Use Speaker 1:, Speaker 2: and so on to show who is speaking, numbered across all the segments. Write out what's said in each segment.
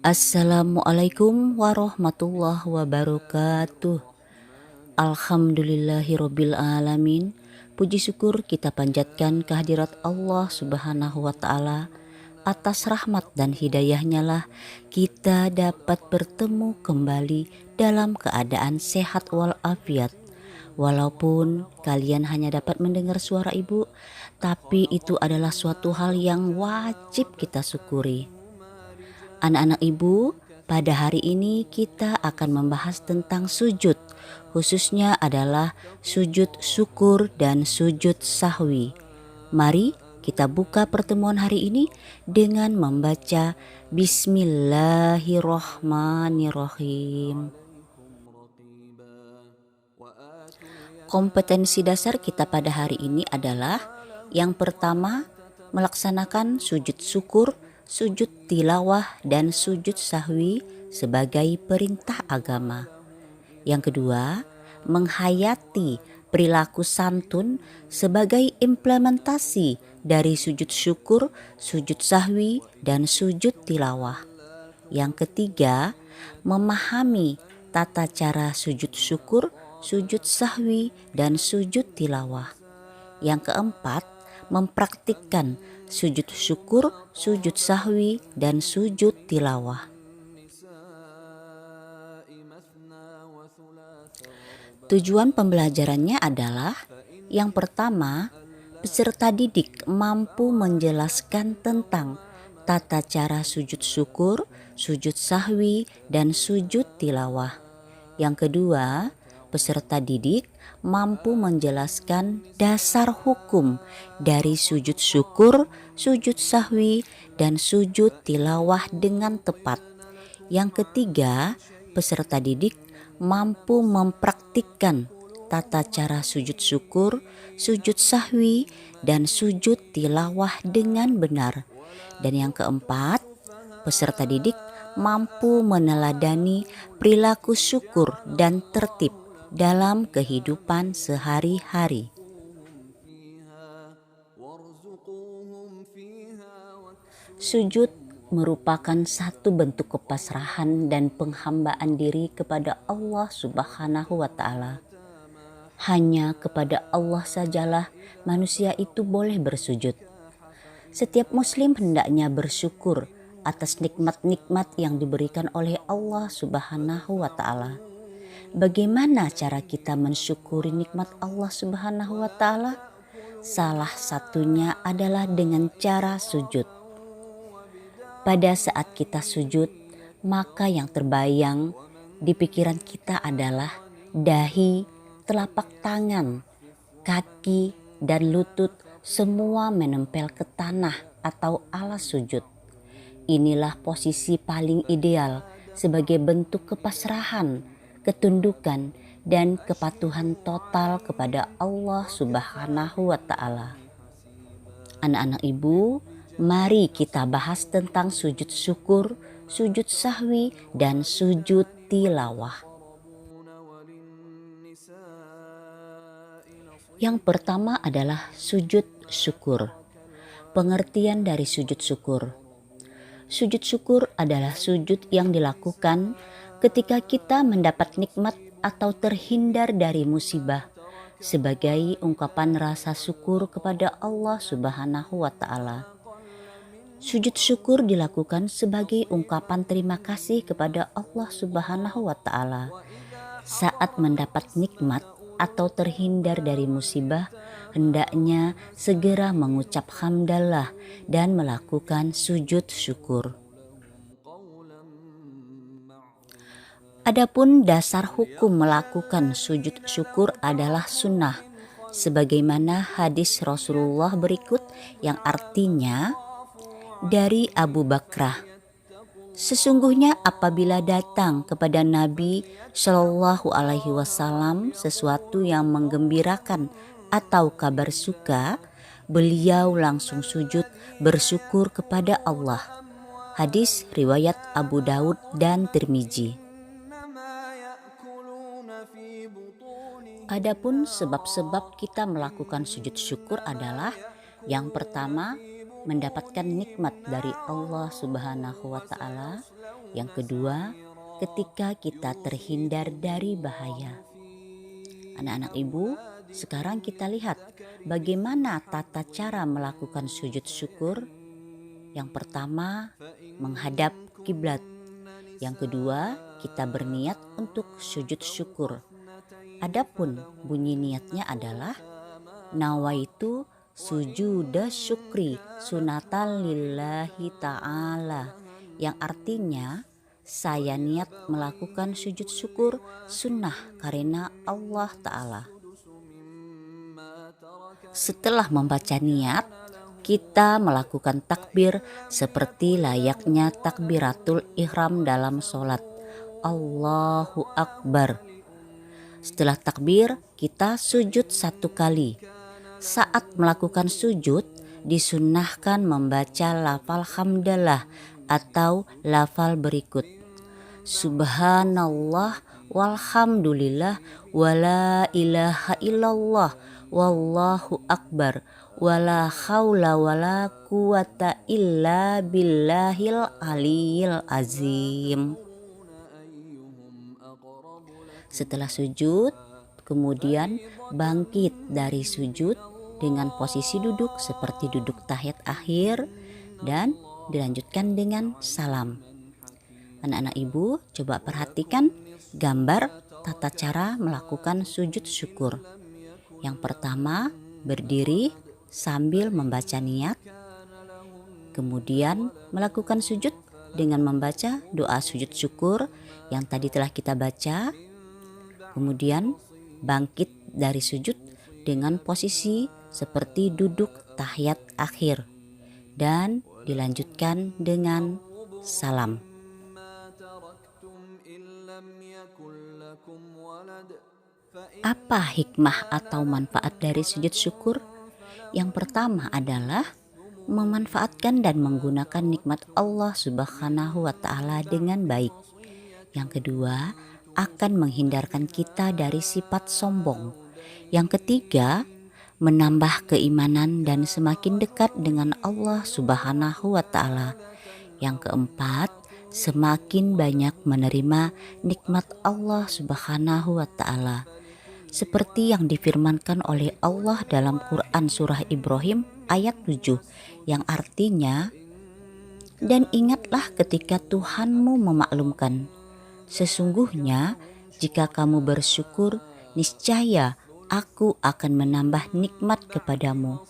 Speaker 1: Assalamualaikum warahmatullahi wabarakatuh. Alhamdulillahirabbil alamin. Puji syukur kita panjatkan kehadirat Allah Subhanahu wa taala. Atas rahmat dan hidayahnya lah kita dapat bertemu kembali dalam keadaan sehat walafiat. Walaupun kalian hanya dapat mendengar suara ibu, tapi itu adalah suatu hal yang wajib kita syukuri. Anak-anak ibu, pada hari ini kita akan membahas tentang sujud, khususnya adalah sujud syukur dan sujud sahwi. Mari kita buka pertemuan hari ini dengan membaca Bismillahirrohmanirrohim. Kompetensi dasar kita pada hari ini adalah yang pertama, melaksanakan sujud syukur, sujud tilawah, dan sujud sahwi sebagai perintah agama. Yang kedua, menghayati perilaku santun sebagai implementasi dari sujud syukur, sujud sahwi, dan sujud tilawah. Yang ketiga, memahami tata cara sujud syukur, sujud sahwi, dan sujud tilawah. Yang keempat, mempraktikkan sujud syukur, sujud sahwi, dan sujud tilawah. Tujuan pembelajarannya adalah yang pertama, peserta didik mampu menjelaskan tentang tata cara sujud syukur, sujud sahwi, dan sujud tilawah. Yang kedua, peserta didik mampu menjelaskan dasar hukum dari sujud syukur, sujud sahwi, dan sujud tilawah dengan tepat. Yang ketiga, peserta didik mampu mempraktikkan tata cara sujud syukur, sujud sahwi, dan sujud tilawah dengan benar. Dan yang keempat, peserta didik mampu meneladani perilaku syukur dan tertib dalam kehidupan sehari-hari. Sujud merupakan satu bentuk kepasrahan dan penghambaan diri kepada Allah Subhanahu wa taala. Hanya kepada Allah sajalah manusia itu boleh bersujud. Setiap muslim hendaknya bersyukur atas nikmat-nikmat yang diberikan oleh Allah Subhanahu wa taala. Bagaimana cara kita mensyukuri nikmat Allah Subhanahu wa taala? Salah satunya adalah dengan cara sujud. Pada saat kita sujud, maka yang terbayang di pikiran kita adalah dahi, telapak tangan, kaki, dan lutut semua menempel ke tanah atau alas sujud. Inilah posisi paling ideal sebagai bentuk kepasrahan, ketundukan, dan kepatuhan total kepada Allah Subhanahu wa taala. Anak-anak ibu, mari kita bahas tentang sujud syukur, sujud sahwi, dan sujud tilawah. Yang pertama adalah sujud syukur. Pengertian dari sujud syukur. Sujud syukur adalah sujud yang dilakukan ketika kita mendapat nikmat atau terhindar dari musibah sebagai ungkapan rasa syukur kepada Allah Subhanahu wa taala. Sujud syukur dilakukan sebagai ungkapan terima kasih kepada Allah Subhanahu wa taala saat mendapat nikmat atau terhindar dari musibah. Hendaknya segera mengucap hamdalah dan melakukan sujud syukur. Adapun dasar hukum melakukan sujud syukur adalah sunnah, sebagaimana hadis Rasulullah berikut yang artinya dari Abu Bakrah, sesungguhnya apabila datang kepada Nabi Shallallahu Alaihi Wasallam sesuatu yang menggembirakan atau kabar suka, beliau langsung sujud bersyukur kepada Allah. Hadis riwayat Abu Daud dan Tirmizi. Adapun sebab-sebab kita melakukan sujud syukur adalah yang pertama, mendapatkan nikmat dari Allah Subhanahu wa Ta'ala. Yang kedua, ketika kita terhindar dari bahaya. Anak-anak ibu, sekarang kita lihat bagaimana tata cara melakukan sujud syukur. Yang pertama, menghadap kiblat. Yang kedua, kita berniat untuk sujud syukur. Adapun bunyi niatnya adalah nawaitu sujuda syukri sunatan lillahi ta'ala, yang artinya saya niat melakukan sujud syukur sunnah karena Allah Ta'ala. Setelah membaca niat, kita melakukan takbir seperti layaknya takbiratul ihram dalam sholat. Allahu Akbar. Setelah takbir, kita sujud 1 kali. Saat melakukan sujud, disunnahkan membaca lafal hamdalah atau lafal berikut. Subhanallah walhamdulillah wala ilaha illallah wallahu akbar wala haula wala quwata illa billahil aliyil azim. Setelah sujud, kemudian bangkit dari sujud dengan posisi duduk seperti duduk tahiyat akhir dan dilanjutkan dengan salam. Anak-anak ibu, coba perhatikan gambar tata cara melakukan sujud syukur. Yang pertama, berdiri sambil membaca niat. Kemudian melakukan sujud dengan membaca doa sujud syukur yang tadi telah kita baca. Kemudian bangkit dari sujud dengan posisi seperti duduk tahiyat akhir dan dilanjutkan dengan salam. Apa hikmah atau manfaat dari sujud syukur? Yang pertama adalah memanfaatkan dan menggunakan nikmat Allah Subhanahu wa Ta'ala dengan baik. Yang kedua, akan menghindarkan kita dari sifat sombong. Yang ketiga, menambah keimanan dan semakin dekat dengan Allah Subhanahu wa Ta'ala. Yang keempat, semakin banyak menerima nikmat Allah Subhanahu wa Ta'ala. Seperti yang difirmankan oleh Allah dalam Quran surah Ibrahim ayat 7 yang artinya, dan ingatlah ketika Tuhanmu memaklumkan, sesungguhnya jika kamu bersyukur, niscaya aku akan menambah nikmat kepadamu.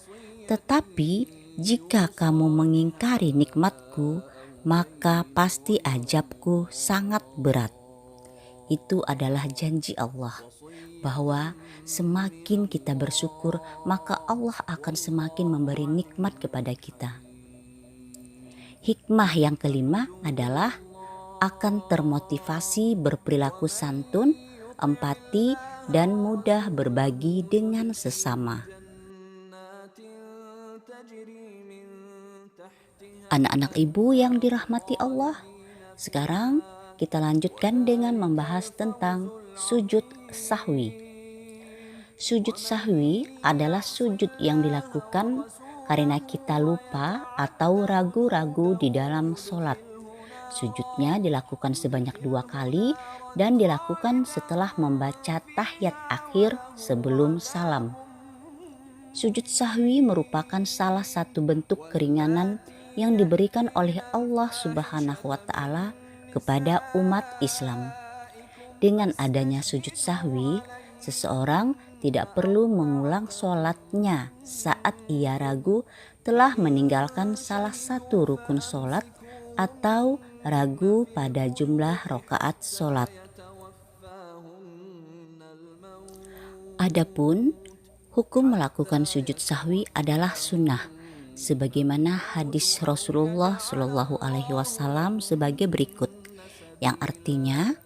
Speaker 1: Tetapi jika kamu mengingkari nikmatku, maka pasti azabku sangat berat. Itu adalah janji Allah, bahwa semakin kita bersyukur, maka Allah akan semakin memberi nikmat kepada kita. Hikmah yang kelima adalah akan termotivasi berperilaku santun, empati, dan mudah berbagi dengan sesama. Anak-anak ibu yang dirahmati Allah, sekarang kita lanjutkan dengan membahas tentang sujud sahwi. Sujud sahwi adalah sujud yang dilakukan karena kita lupa atau ragu-ragu di dalam sholat. Sujudnya dilakukan sebanyak 2 kali dan dilakukan setelah membaca tahiyat akhir sebelum salam. Sujud sahwi merupakan salah satu bentuk keringanan yang diberikan oleh Allah Subhanahu wa Ta'ala kepada umat Islam. Dengan adanya sujud sahwi, seseorang tidak perlu mengulang sholatnya saat ia ragu telah meninggalkan salah satu rukun sholat atau ragu pada jumlah rakaat sholat. Adapun hukum melakukan sujud sahwi adalah sunnah, sebagaimana hadis Rasulullah Shallallahu Alaihi Wasallam sebagai berikut, yang artinya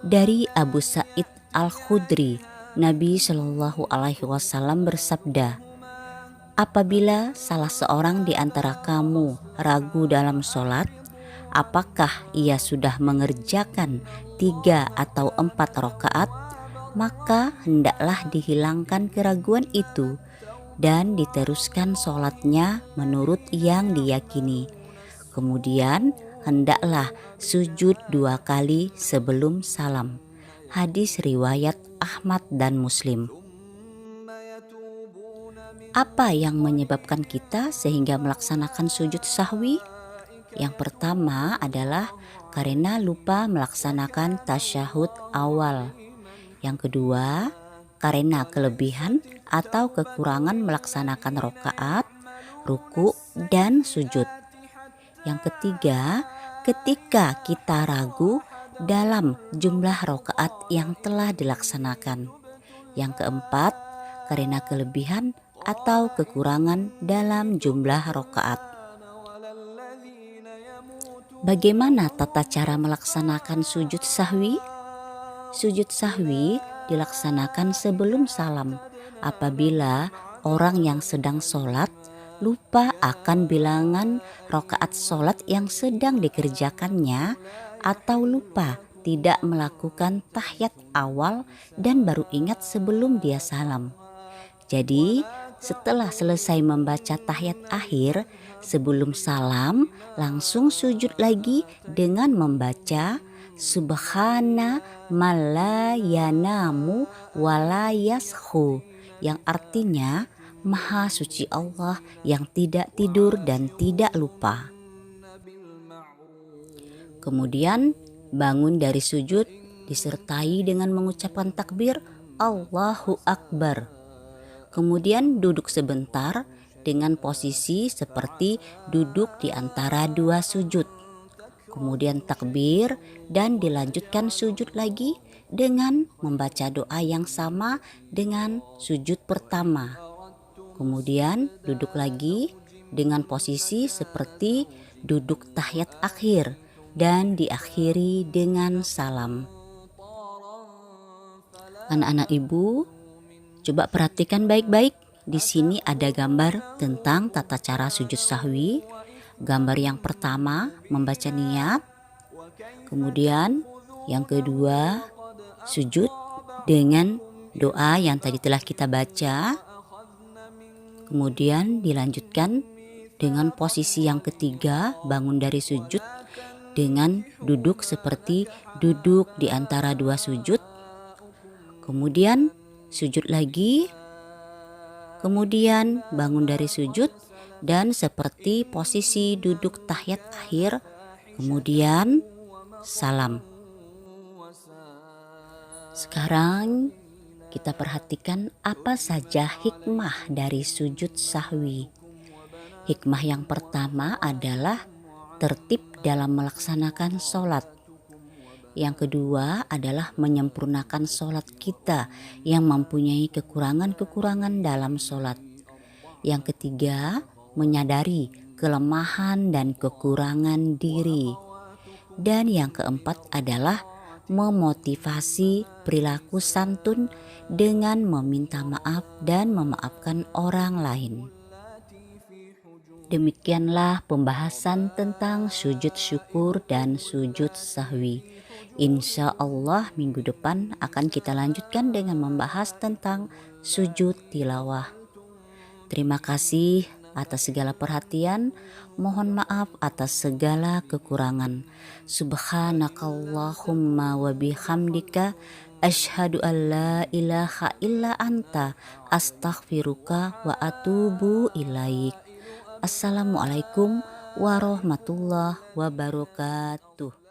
Speaker 1: dari Abu Sa'id Al-Khudri, Nabi Shallallahu Alaihi Wasallam bersabda, apabila salah seorang di antara kamu ragu dalam sholat, apakah ia sudah mengerjakan 3 atau 4 rakaat, maka hendaklah dihilangkan keraguan itu dan diteruskan sholatnya menurut yang diyakini. Kemudian hendaklah sujud 2 kali sebelum salam. Hadis riwayat Ahmad dan Muslim. Apa yang menyebabkan kita sehingga melaksanakan sujud sahwi? Yang pertama adalah karena lupa melaksanakan tasyahud awal. Yang kedua, karena kelebihan atau kekurangan melaksanakan rokaat, ruku, dan sujud. Yang ketiga, ketika kita ragu dalam jumlah rokaat yang telah dilaksanakan. Yang keempat, karena kelebihan atau kekurangan dalam jumlah rokaat. Bagaimana tata cara melaksanakan sujud sahwi? Sujud sahwi dilaksanakan sebelum salam apabila orang yang sedang sholat lupa akan bilangan rokaat sholat yang sedang dikerjakannya atau lupa tidak melakukan tahiyat awal dan baru ingat sebelum dia salam. Jadi setelah selesai membaca tahiyat akhir sebelum salam langsung sujud lagi dengan membaca Subhana malayanamu walayashu, yang artinya Maha suci Allah yang tidak tidur dan tidak lupa. Kemudian bangun dari sujud disertai dengan mengucapkan takbir Allahu Akbar. Kemudian duduk sebentar dengan posisi seperti duduk di antara 2 sujud. Kemudian takbir dan dilanjutkan sujud lagi dengan membaca doa yang sama dengan sujud pertama. Kemudian duduk lagi dengan posisi seperti duduk tahiyat akhir dan diakhiri dengan salam. Anak-anak ibu, coba perhatikan baik-baik. Di sini ada gambar tentang tata cara sujud sahwi. Gambar yang pertama membaca niat. Kemudian yang kedua sujud dengan doa yang tadi telah kita baca. Kemudian dilanjutkan dengan posisi yang ketiga, bangun dari sujud dengan duduk seperti duduk di antara 2 sujud. Kemudian sujud lagi. Kemudian bangun dari sujud dan seperti posisi duduk tahiyat akhir, kemudian salam. Sekarang kita perhatikan apa saja hikmah dari sujud sahwi. Hikmah yang pertama adalah tertib dalam melaksanakan sholat. Yang kedua adalah menyempurnakan sholat kita yang mempunyai kekurangan-kekurangan dalam sholat. Yang ketiga, menyadari kelemahan dan kekurangan diri. Dan yang keempat adalah memotivasi perilaku santun dengan meminta maaf dan memaafkan orang lain. Demikianlah pembahasan tentang sujud syukur dan sujud sahwi. Insya Allah minggu depan akan kita lanjutkan dengan membahas tentang sujud tilawah. Terima kasih atas segala perhatian. Mohon maaf atas segala kekurangan. Subhanakallahumma wa bihamdika asyhadu an la ilaha illa anta astaghfiruka wa atubu ilaik. Assalamualaikum warahmatullahi wabarakatuh.